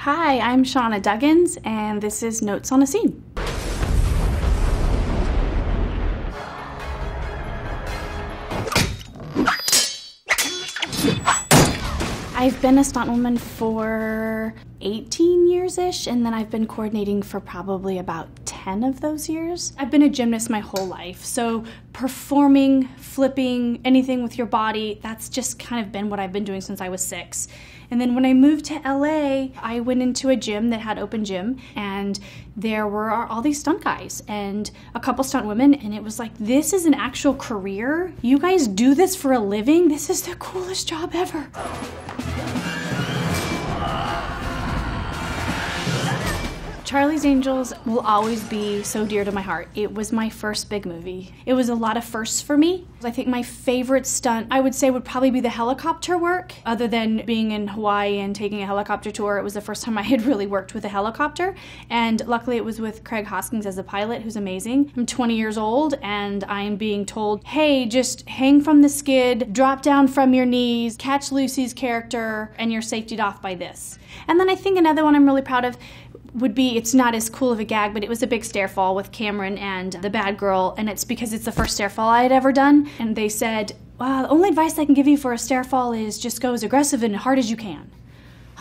Hi, I'm Shauna Duggins, and this is Notes on a Scene. I've been a stuntwoman for 18 years-ish, and then I've been coordinating for probably about 10 of those years. I've been a gymnast my whole life, so performing, flipping, anything with your body, that's just kind of been what I've been doing since I was 6. And then when I moved to LA, I went into a gym that had open gym, and there were all these stunt guys and a couple stunt women, and it was like, this is an actual career? You guys do this for a living? This is the coolest job ever. Charlie's Angels will always be so dear to my heart. It was my first big movie. It was a lot of firsts for me. I think my favorite stunt, I would say, would probably be the helicopter work. Other than being in Hawaii and taking a helicopter tour, it was the first time I had really worked with a helicopter. And luckily it was with Craig Hoskins as a pilot, who's amazing. I'm 20 years old and I'm being told, hey, just hang from the skid, drop down from your knees, catch Lucy's character, and you're safetied off by this. And then I think another one I'm really proud of would be, it's not as cool of a gag, but it was a big stair fall with Cameron and the bad girl, and it's because it's the first stair fall I had ever done. And they said, well, the only advice I can give you for a stair fall is just go as aggressive and hard as you can.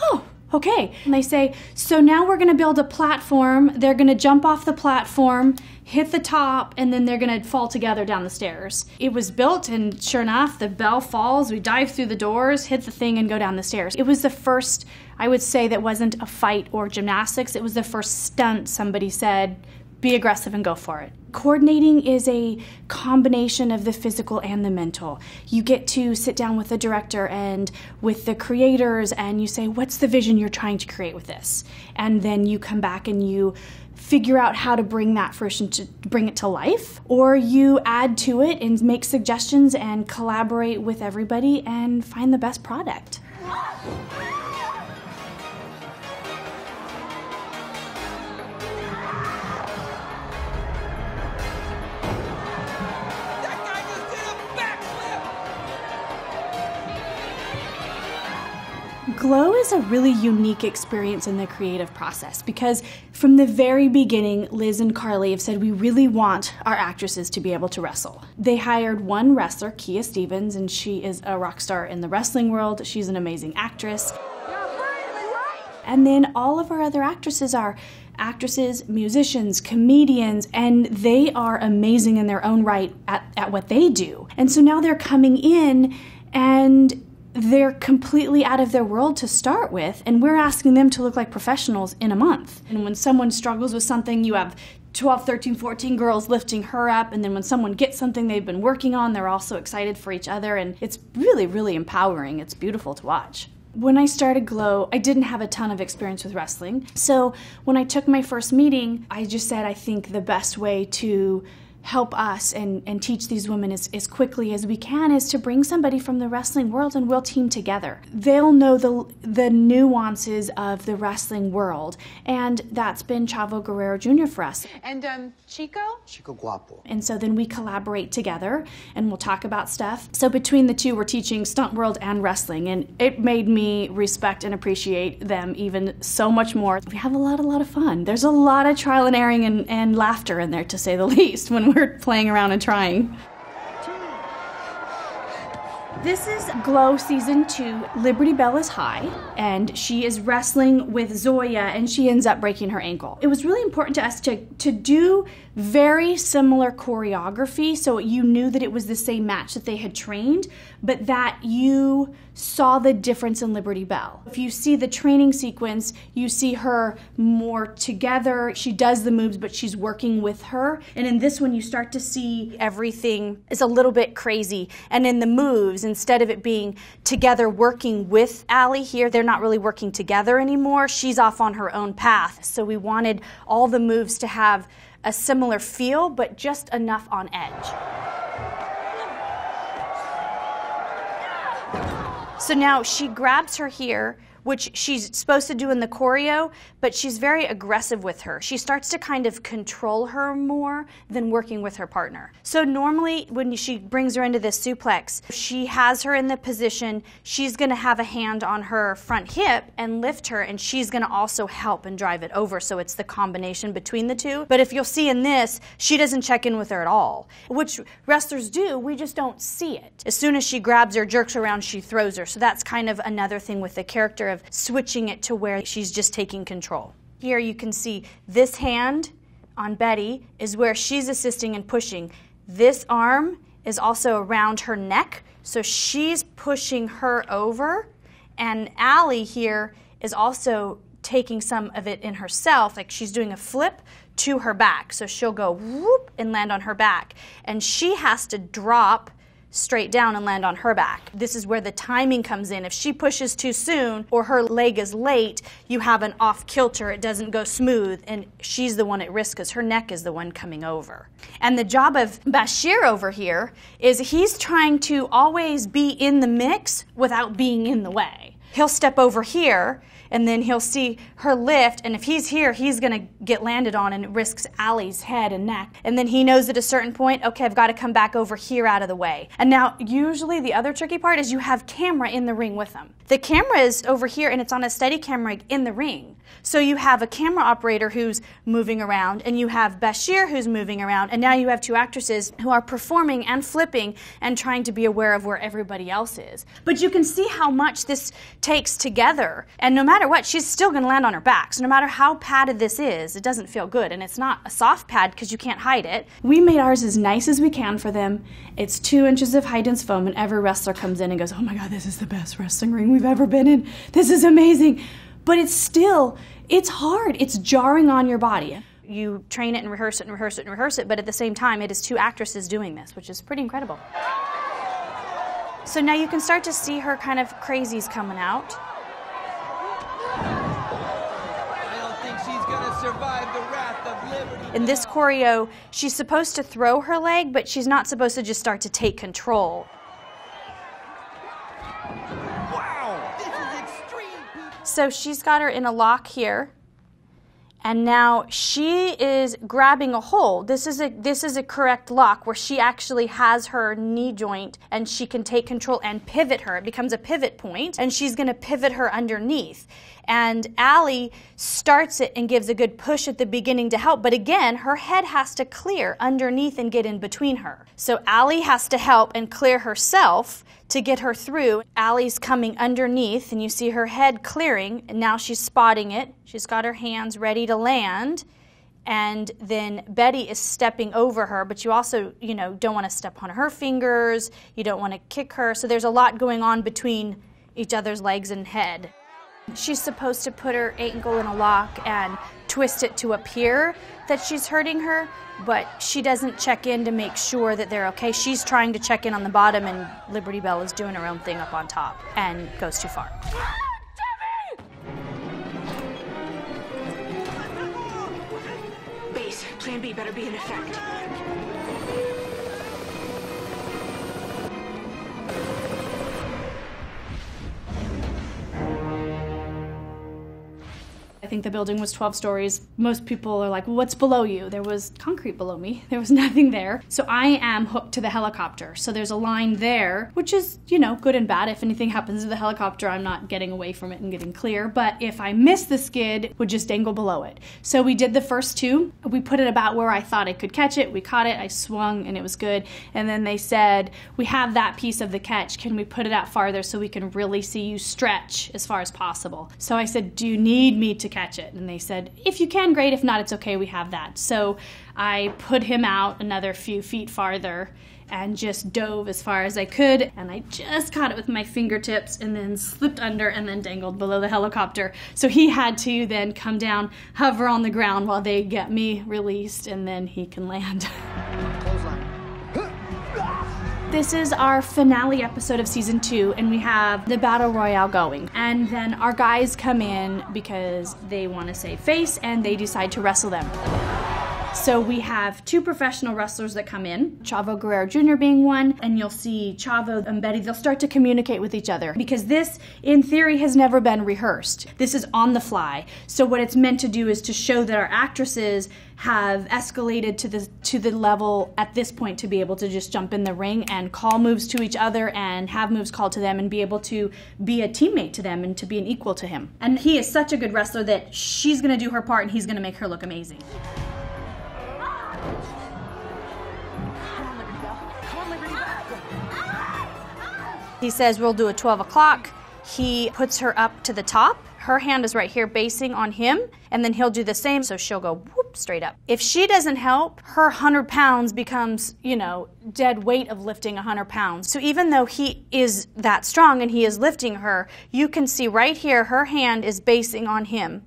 Oh, okay. And they say, so now we're gonna build a platform, they're gonna jump off the platform, hit the top, and then they're gonna fall together down the stairs. It was built, and sure enough, the bell falls, we dive through the doors, hit the thing, and go down the stairs. It was the first, I would say, that wasn't a fight or gymnastics. It was the first stunt somebody said, be aggressive and go for it. Coordinating is a combination of the physical and the mental. You get to sit down with the director and with the creators, and you say, what's the vision you're trying to create with this? And then you come back and you figure out how to bring that fruition, to bring it to life, or you add to it and make suggestions and collaborate with everybody and find the best product. Glow is a really unique experience in the creative process because from the very beginning, Liz and Carly have said we really want our actresses to be able to wrestle. They hired one wrestler, Kia Stevens, and she is a rock star in the wrestling world. She's an amazing actress. And then all of our other actresses are actresses, musicians, comedians, and they are amazing in their own right at what they do. And so now they're coming in and they're completely out of their world to start with, and we're asking them to look like professionals in a month. And when someone struggles with something, you have 12, 13, 14 girls lifting her up, and then when someone gets something they've been working on, they're also excited for each other, and it's really, really empowering. It's beautiful to watch. When I started Glow, I didn't have a ton of experience with wrestling, so when I took my first meeting, I just said I think the best way to help us and teach these women as quickly as we can is to bring somebody from the wrestling world and we'll team together. They'll know the nuances of the wrestling world, and that's been Chavo Guerrero Jr. for us. And Chico? Chico Guapo. And so then we collaborate together and we'll talk about stuff. So between the two, we're teaching stunt world and wrestling, and it made me respect and appreciate them even so much more. We have a lot of fun. There's a lot of trial and erring and laughter in there, to say the least, when we're playing around and trying. This is Glow Season 2. Liberty Bell is high, and she is wrestling with Zoya, and she ends up breaking her ankle. It was really important to us to do very similar choreography, so you knew that it was the same match that they had trained, but that you saw the difference in Liberty Bell. If you see the training sequence, you see her more together. She does the moves, but she's working with her. And in this one, you start to see everything is a little bit crazy. And in the moves, instead of it being together working with Allie here, they're not really working together anymore. She's off on her own path. So we wanted all the moves to have a similar feel, but just enough on edge. So now she grabs her here, which she's supposed to do in the choreo, but she's very aggressive with her. She starts to kind of control her more than working with her partner. So normally when she brings her into this suplex, she has her in the position, she's gonna have a hand on her front hip and lift her, and she's gonna also help and drive it over, so it's the combination between the two. But if you'll see in this, she doesn't check in with her at all, which wrestlers do, we just don't see it. As soon as she grabs her, jerks her around, she throws her. So that's kind of another thing with the character of switching it to where she's just taking control. Here you can see this hand on Betty is where she's assisting and pushing. This arm is also around her neck, so she's pushing her over, and Allie here is also taking some of it in herself, like she's doing a flip to her back. So she'll go whoop and land on her back, and she has to drop straight down and land on her back. This is where the timing comes in. If she pushes too soon or her leg is late, you have an off kilter, it doesn't go smooth, and she's the one at risk because her neck is the one coming over. And the job of Bashir over here is he's trying to always be in the mix without being in the way. He'll step over here, and then he'll see her lift, and if he's here, he's gonna get landed on, and it risks Allie's head and neck. And then he knows at a certain point, okay, I've gotta come back over here out of the way. And now, usually the other tricky part is you have camera in the ring with them. The camera is over here, and it's on a steady camera in the ring. So you have a camera operator who's moving around, and you have Bashir who's moving around, and now you have two actresses who are performing and flipping and trying to be aware of where everybody else is. But you can see how much this takes together, and no matter what, she's still going to land on her back. So no matter how padded this is, it doesn't feel good, and it's not a soft pad because you can't hide it. We made ours as nice as we can for them. It's 2 inches of high-dense foam, and every wrestler comes in and goes, oh my God, this is the best wrestling ring we've ever been in. This is amazing. But it's still, it's hard. It's jarring on your body. You train it and rehearse it and rehearse it and rehearse it, but at the same time, it is 2 actresses doing this, which is pretty incredible. So now you can start to see her kind of crazies coming out. I don't think she's gonna survive the wrath of Liberty. In this choreo, she's supposed to throw her leg, but she's not supposed to just start to take control. So she's got her in a lock here, and now she is grabbing a hold. This is a correct lock where she actually has her knee joint and she can take control and pivot her. It becomes a pivot point, and she's going to pivot her underneath. And Allie starts it and gives a good push at the beginning to help, but again, her head has to clear underneath and get in between her. So Allie has to help and clear herself to get her through. Allie's coming underneath, and you see her head clearing, and now she's spotting it. She's got her hands ready to land, and then Betty is stepping over her, but you also, don't want to step on her fingers, you don't want to kick her, so there's a lot going on between each other's legs and head. She's supposed to put her ankle in a lock and twist it to appear that she's hurting her, but she doesn't check in to make sure that they're okay. She's trying to check in on the bottom, and Liberty Bell is doing her own thing up on top and goes too far. Base, plan B better be in effect. I think the building was 12 stories. Most people are like, well, what's below you? There was concrete below me. There was nothing there. So I am hooked to the helicopter. So there's a line there, which is, good and bad. If anything happens to the helicopter, I'm not getting away from it and getting clear. But if I miss the skid, it would just dangle below it. So we did the first 2. We put it about where I thought I could catch it. We caught it. I swung, and it was good. And then they said, we have that piece of the catch. Can we put it out farther so we can really see you stretch as far as possible? So I said, do you need me to catch it? And they said, if you can, great. If not, it's okay. We have that. So I put him out another few feet farther and just dove as far as I could. And I just caught it with my fingertips and then slipped under and then dangled below the helicopter. So he had to then come down, hover on the ground while they get me released, and then he can land. This is our finale episode of season 2, and we have the battle royale going. And then our guys come in because they want to save face, and they decide to wrestle them. So we have two professional wrestlers that come in, Chavo Guerrero Jr. being one, and you'll see Chavo and Betty, they'll start to communicate with each other because this, in theory, has never been rehearsed. This is on the fly. So what it's meant to do is to show that our actresses have escalated to the level at this point to be able to just jump in the ring and call moves to each other and have moves called to them and be able to be a teammate to them and to be an equal to him. And he is such a good wrestler that she's going to do her part and he's going to make her look amazing. He says we'll do a 12 o'clock. He puts her up to the top. Her hand is right here basing on him, and then he'll do the same, so she'll go whoop straight up. If she doesn't help, her 100 pounds becomes, dead weight of lifting 100 pounds. So even though he is that strong and he is lifting her, you can see right here her hand is basing on him.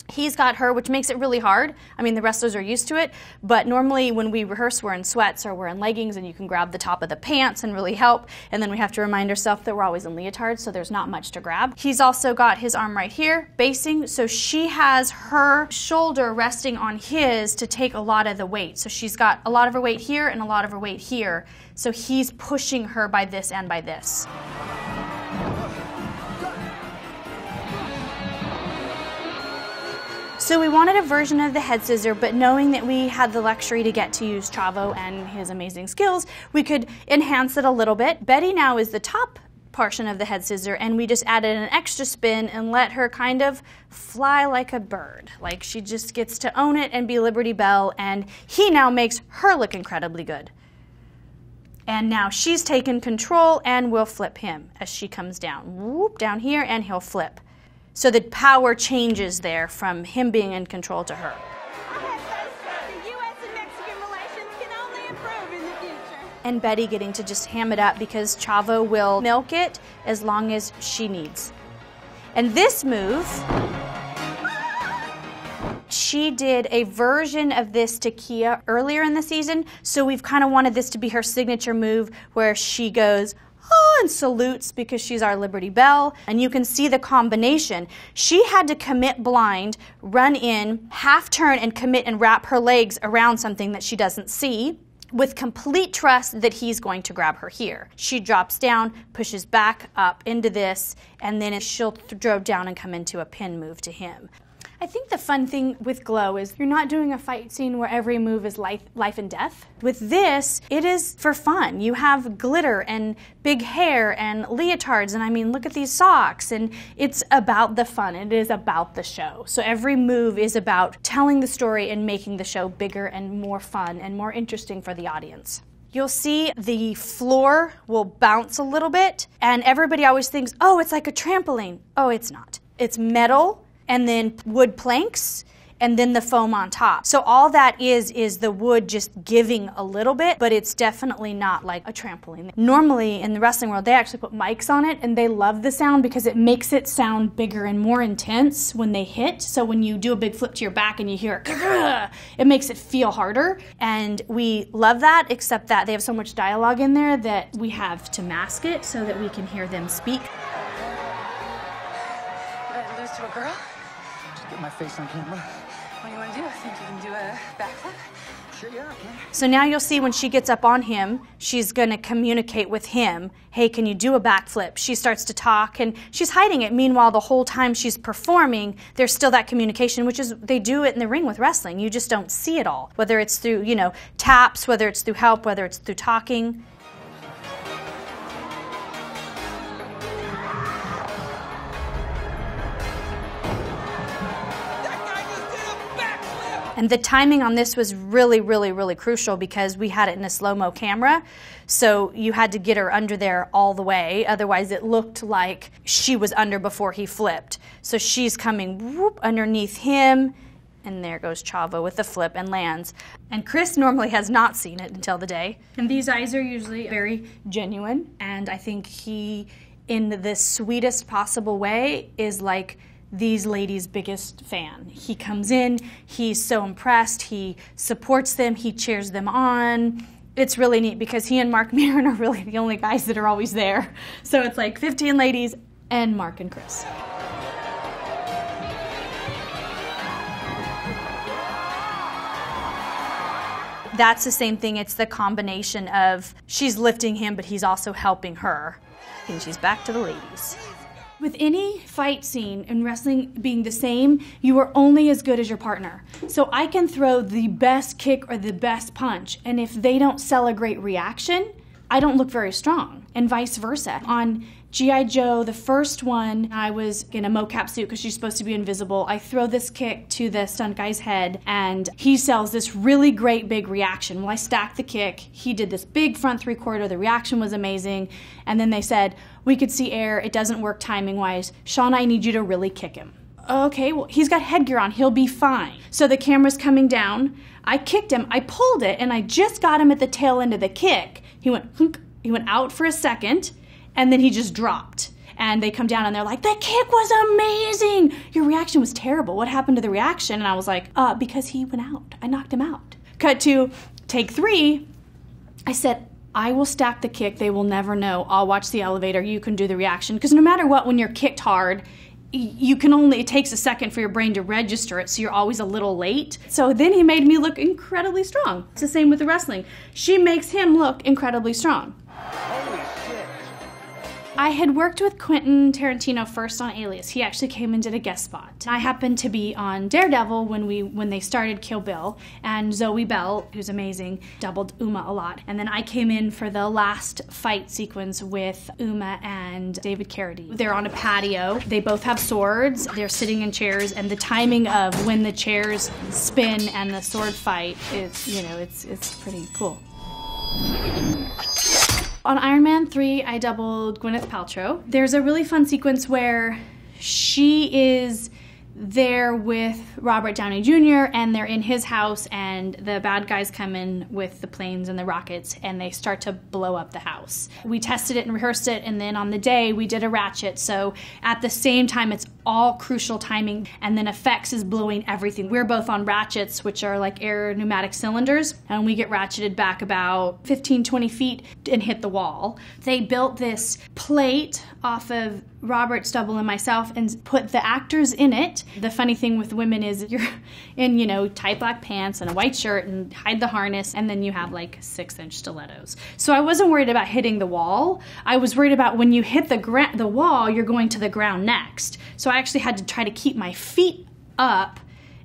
He's got her, which makes it really hard. I mean, the wrestlers are used to it, but normally when we rehearse, we're in sweats or we're in leggings and you can grab the top of the pants and really help. And then we have to remind ourselves that we're always in leotards, so there's not much to grab. He's also got his arm right here, basing, so she has her shoulder resting on his to take a lot of the weight. So she's got a lot of her weight here and a lot of her weight here. So he's pushing her by this and by this. So we wanted a version of the head scissor, but knowing that we had the luxury to get to use Chavo and his amazing skills, we could enhance it a little bit. Betty now is the top portion of the head scissor, and we just added an extra spin and let her kind of fly like a bird. Like she just gets to own it and be Liberty Belle, and he now makes her look incredibly good. And now she's taken control and will flip him as she comes down. Whoop, down here, and he'll flip. So the power changes there from him being in control to her. I have faith that the U.S. and Mexican relations can only improve in the future. And Betty getting to just ham it up because Chavo will milk it as long as she needs. And this move, she did a version of this to Kia earlier in the season, so we've kind of wanted this to be her signature move where she goes, and salutes because she's our Liberty Belle. And you can see the combination. She had to commit blind, run in, half turn and commit and wrap her legs around something that she doesn't see with complete trust that he's going to grab her here. She drops down, pushes back up into this, and then she'll drop down and come into a pin move to him. I think the fun thing with Glow is you're not doing a fight scene where every move is life and death. With this, it is for fun. You have glitter and big hair and leotards, and I mean, look at these socks, and it's about the fun. It is about the show. So every move is about telling the story and making the show bigger and more fun and more interesting for the audience. You'll see the floor will bounce a little bit, and everybody always thinks, oh, it's like a trampoline. Oh, it's not. It's metal, and then wood planks, and then the foam on top. So all that is the wood just giving a little bit, but it's definitely not like a trampoline. Normally in the wrestling world, they actually put mics on it, and they love the sound because it makes it sound bigger and more intense when they hit. So when you do a big flip to your back and you hear it makes it feel harder. And we love that, except that they have so much dialogue in there that we have to mask it so that we can hear them speak. Did I lose to a girl? Get my face on camera. What do you want to do? Think you can do a backflip? Sure, yeah, I can. So now you'll see when she gets up on him, she's going to communicate with him. Hey, can you do a backflip? She starts to talk, and she's hiding it. Meanwhile, the whole time she's performing, there's still that communication, which is, they do it in the ring with wrestling. You just don't see it all. Whether it's through, taps, whether it's through help, whether it's through talking. And the timing on this was really, really, really crucial because we had it in a slow-mo camera. So you had to get her under there all the way. Otherwise, it looked like she was under before he flipped. So she's coming whoop, underneath him. And there goes Chavo with the flip and lands. And Chris normally has not seen it until the day. And these eyes are usually very genuine. And I think he, in the sweetest possible way, is like these ladies' biggest fan. He comes in, he's so impressed, he supports them, he cheers them on. It's really neat because he and Mark Maron are really the only guys that are always there. So it's like 15 ladies and Mark and Chris. That's the same thing. It's the combination of she's lifting him, but he's also helping her. And she's back to the ladies. With any fight scene in wrestling being the same, you are only as good as your partner. So I can throw the best kick or the best punch, and if they don't sell a great reaction, I don't look very strong, and vice versa. On G.I. Joe, the first one, I was in a mocap suit because she's supposed to be invisible. I throw this kick to the stunt guy's head, and he sells this really great big reaction. Well, I stacked the kick. He did this big front three-quarter. The reaction was amazing. And then they said, we could see air. It doesn't work timing-wise. Shawn, I need you to really kick him. Okay, well, he's got headgear on. He'll be fine. So the camera's coming down. I kicked him. I pulled it, and I just got him at the tail end of the kick. He went, hunk. He went out for a second, and then he just dropped. And they come down and they're like, the kick was amazing. Your reaction was terrible. What happened to the reaction? And I was like, because he went out. I knocked him out. Cut to take 3. I said, I will stack the kick. They will never know. I'll watch the elevator. You can do the reaction. Because no matter what, when you're kicked hard, it takes a second for your brain to register it, so you're always a little late. So then he made me look incredibly strong. It's the same with the wrestling. She makes him look incredibly strong. Holy shit. I had worked with Quentin Tarantino first on Alias. He actually came and did a guest spot. I happened to be on Daredevil when they started Kill Bill, and Zoe Bell, who's amazing, doubled Uma a lot. And then I came in for the last fight sequence with Uma and David Carradine. They're on a patio. They both have swords. They're sitting in chairs, and the timing of when the chairs spin and the sword fight is, it's pretty cool. On Iron Man 3, I doubled Gwyneth Paltrow. There's a really fun sequence where she is there with Robert Downey Jr. and they're in his house, and the bad guys come in with the planes and the rockets and they start to blow up the house. We tested it and rehearsed it, and then on the day we did a ratchet, so at the same time it's all crucial timing, and then effects is blowing everything. We're both on ratchets, which are like air pneumatic cylinders, and we get ratcheted back about 15-20 feet and hit the wall. They built this plate off of Robert Stubble and myself and put the actors in it. The funny thing with women is you're in, tight black pants and a white shirt and hide the harness, and then you have like 6-inch stilettos. So I wasn't worried about hitting the wall. I was worried about when you hit the wall, you're going to the ground next. So I actually had to try to keep my feet up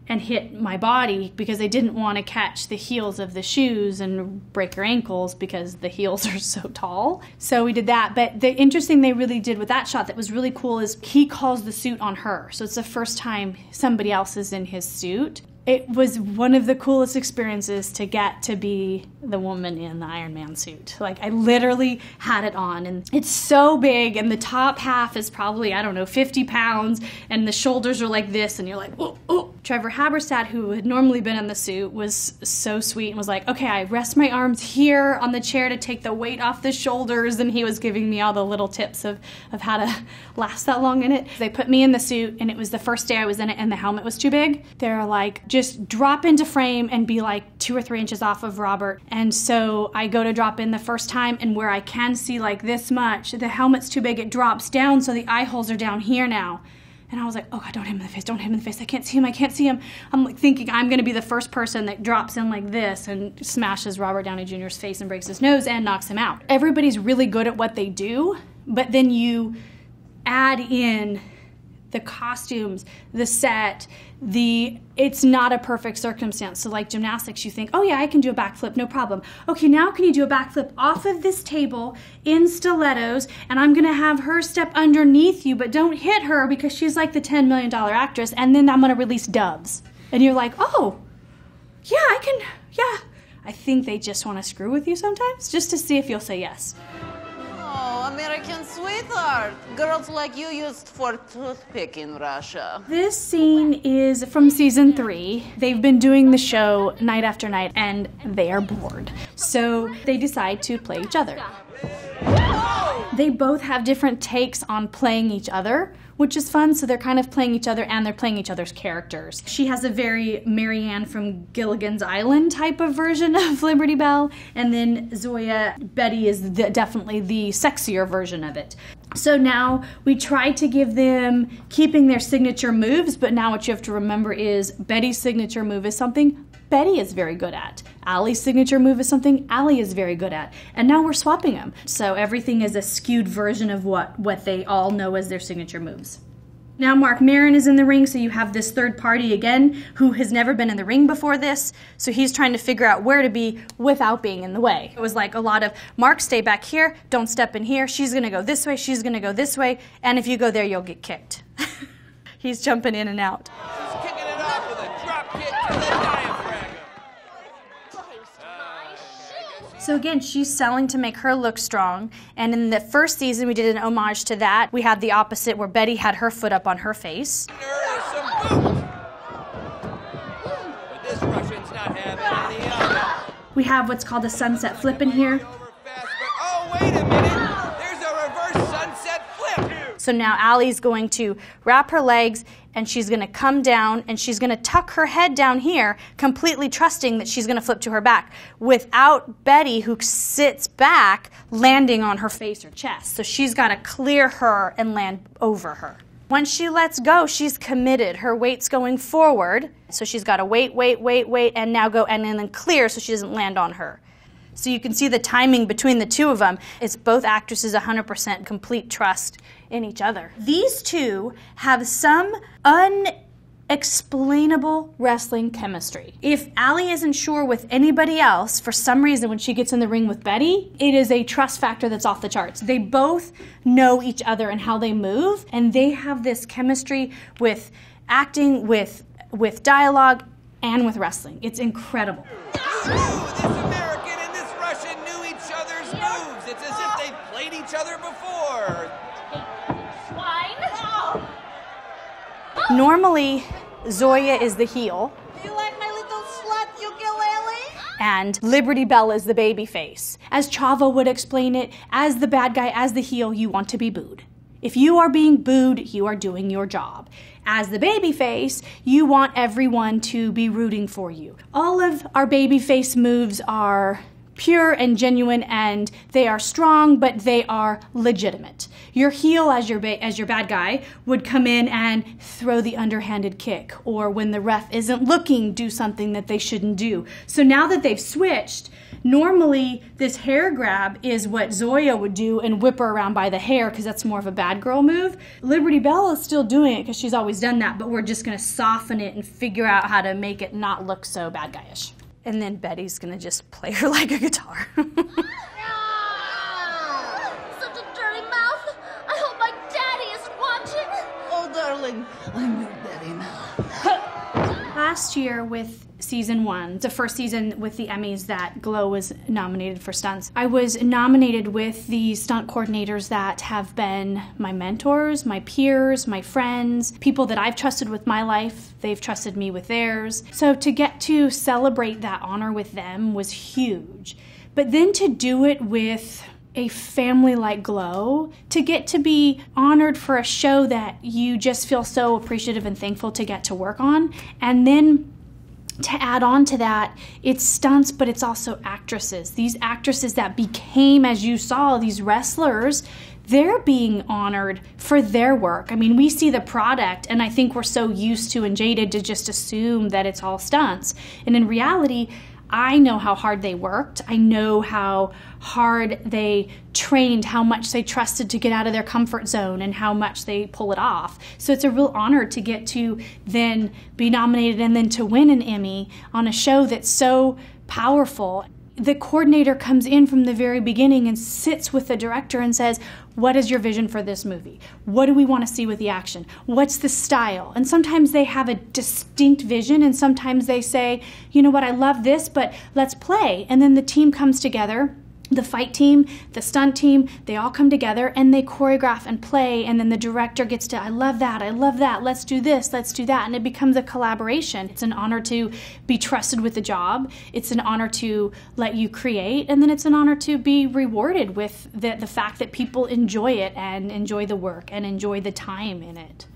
and hit my body because they didn't want to catch the heels of the shoes and break your ankles because the heels are so tall. So we did that. But the interesting they really did with that shot that was really cool is he calls the suit on her. So it's the first time somebody else is in his suit. It was one of the coolest experiences to get to be the woman in the Iron Man suit. Like, I literally had it on, and it's so big, and the top half is probably, 50 pounds, and the shoulders are like this, and you're like, oh, oh. Trevor Haberstad, who had normally been in the suit, was so sweet and was like, okay, I rest my arms here on the chair to take the weight off the shoulders, and he was giving me all the little tips of how to last that long in it. They put me in the suit, and it was the first day I was in it, and the helmet was too big. They're like, just drop into frame and be like 2 or 3 inches off of Robert. And so I go to drop in the first time, and where I can see like this much, the helmet's too big, it drops down, so the eye holes are down here now. And I was like, oh God, don't hit him in the face, don't hit him in the face. I can't see him. I'm like thinking I'm gonna be the first person that drops in like this and smashes Robert Downey Jr.'s face and breaks his nose and knocks him out. Everybody's really good at what they do, but then you add in the costumes, the set, it's not a perfect circumstance. So like gymnastics, you think, oh yeah, I can do a backflip, no problem. Okay, now can you do a backflip off of this table in stilettos, and I'm gonna have her step underneath you, but don't hit her because she's like the $10 million actress, and then I'm gonna release doves. And you're like, oh, yeah, I think they just wanna screw with you sometimes, just to see if you'll say yes. Oh, American sweetheart. Girls like you used for toothpick in Russia. This scene is from season 3. They've been doing the show night after night, and they are bored. So they decide to play each other. They both have different takes on playing each other, which is fun. So they're kind of playing each other and they're playing each other's characters. She has a very Marianne from Gilligan's Island type of version of Liberty Bell. And then Zoya, Betty is definitely the sexier version of it. So now we try to give them keeping their signature moves, but now what you have to remember is Betty's signature move is something Betty is very good at. Allie's signature move is something Allie is very good at. And now we're swapping them. So everything is a skewed version of what they all know as their signature moves. Now Mark Maron is in the ring, so you have this third party again who has never been in the ring before this, so he's trying to figure out where to be without being in the way. It was like a lot of, Mark, stay back here, don't step in here, she's gonna go this way, she's gonna go this way, and if you go there, you'll get kicked. He's jumping in and out. She's kicking it off with a drop kick to the diaphragm. So again, she's selling to make her look strong, and in the first season we did an homage to that. We had the opposite where Betty had her foot up on her face. There is some boot. But this Russian's not having any of it. We have what's called a sunset flip in here. Over fast, but oh, wait a minute. There's a reverse sunset flip. So now Allie's going to wrap her legs and she's going to come down and she's going to tuck her head down here, completely trusting that she's going to flip to her back without Betty, who sits back, landing on her face or chest. So she's got to clear her and land over her. Once she lets go, she's committed. Her weight's going forward. So she's got to wait, and now go and then clear so she doesn't land on her. So you can see the timing between the two of them. It's both actresses 100% complete trust in each other. These two have some unexplainable wrestling chemistry. If Allie isn't sure with anybody else, for some reason when she gets in the ring with Betty, it is a trust factor that's off the charts. They both know each other and how they move, and they have this chemistry with acting, with dialogue, and with wrestling. It's incredible. This American and this Russian knew each other's moves. It's as if they'd played each other before. Normally, Zoya is the heel, You like my little slut ukulele? and Liberty Bell is the baby face. As Chavo would explain it, as the bad guy, as the heel, you want to be booed. If you are being booed, you are doing your job. As the baby face, you want everyone to be rooting for you. All of our baby face moves are pure and genuine, and they are strong, but they are legitimate. Your heel, as your bad guy, would come in and throw the underhanded kick, or when the ref isn't looking, do something that they shouldn't do. So now that they've switched, normally this hair grab is what Zoya would do and whip her around by the hair, because that's more of a bad girl move. Liberty Bell is still doing it because she's always done that, but we're just going to soften it and figure out how to make it not look so bad guyish. And then Betty's gonna just play her like a guitar. Such a dirty mouth. I hope my daddy isn't watching. Oh, darling, I'm your daddy now. Last year with season 1, the first season with the Emmys that Glow was nominated for stunts, I was nominated with the stunt coordinators that have been my mentors, my peers, my friends, people that I've trusted with my life. They've trusted me with theirs. So to get to celebrate that honor with them was huge. But then to do it with a family like Glow, to get to be honored for a show that you just feel so appreciative and thankful to get to work on, and then to add on to that, it's stunts, but it's also actresses. These actresses that became, as you saw, these wrestlers, they're being honored for their work. I mean, we see the product, and I think we're so used to and jaded to just assume that it's all stunts. And in reality, I know how hard they worked. I know how hard they trained, how much they trusted to get out of their comfort zone, and how much they pull it off. So it's a real honor to get to then be nominated and then to win an Emmy on a show that's so powerful. The coordinator comes in from the very beginning and sits with the director and says, what is your vision for this movie? What do we want to see with the action? What's the style? And sometimes they have a distinct vision, and sometimes they say, you know what, I love this, but let's play. And then the team comes together. The fight team, the stunt team, they all come together and they choreograph and play, and then the director gets to, I love that, let's do this, let's do that, and it becomes a collaboration. It's an honor to be trusted with the job, it's an honor to let you create, and then it's an honor to be rewarded with the fact that people enjoy it and enjoy the work and enjoy the time in it.